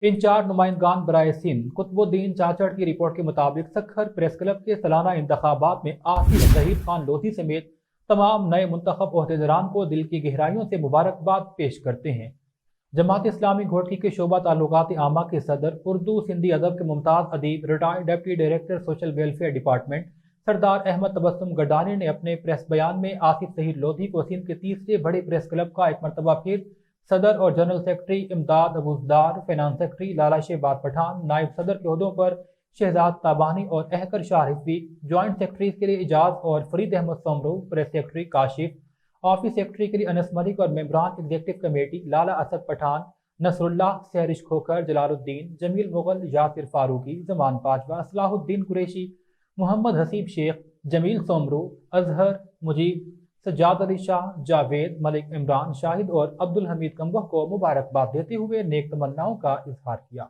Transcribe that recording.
Incharge نمائندگان براء سندھ قطب الدین چاچڑ کی report کے مطابق سکھر پریس کلب کے سالانہ انتخابات میں آصف ظہیر خان لودھی سمیت تمام نئے منتخب عہدیداران کو دل کی گہرائیوں سے مبارکباد پیش کرتے ہیں۔ جماعت اسلامی گھوٹکی کے شعبہ تعلقات عامہ کے صدر، اردو سندھی ادب کے ممتاز ادیب، retired deputy director social welfare department سردار احمد تبسم گڈانی نے اپنے پریس بیان میں آصف ظہیر لودھی کو سندھ کے تیسرے بڑے پریس کلب کا ایک مرتبہ پھر صدر اور general secretary Imdad Abuzdar, finance secretary Lala Shahbad Pathan, نائب صدر کے عہدوں پر شہزاد تابانی اور احکر شاہ رضوی، جوائنٹ سیکرٹریز کے لیے اعجاز اور Farid Ahmed Soomro, press secretary Kashif, office secretary کے لیے انس ملک اور ممبران executive committee Lala Asad Pathan, Nasrullah, Sehrish Khokhar, Jalaluddin, Jameel Mughal, Yasir Farooqui, زمان باجوہ، صلاح الدین قریشی، محمد حسیب شیخ، جمیل سومرو، اظہر، مجیب، سجاد علی شاہ، جاوید، ملک عمران، شاہد اور عبدالحمید کمبہ کو مبارکباد دیتے ہوئے نیک تمناؤں کا اظہار کیا۔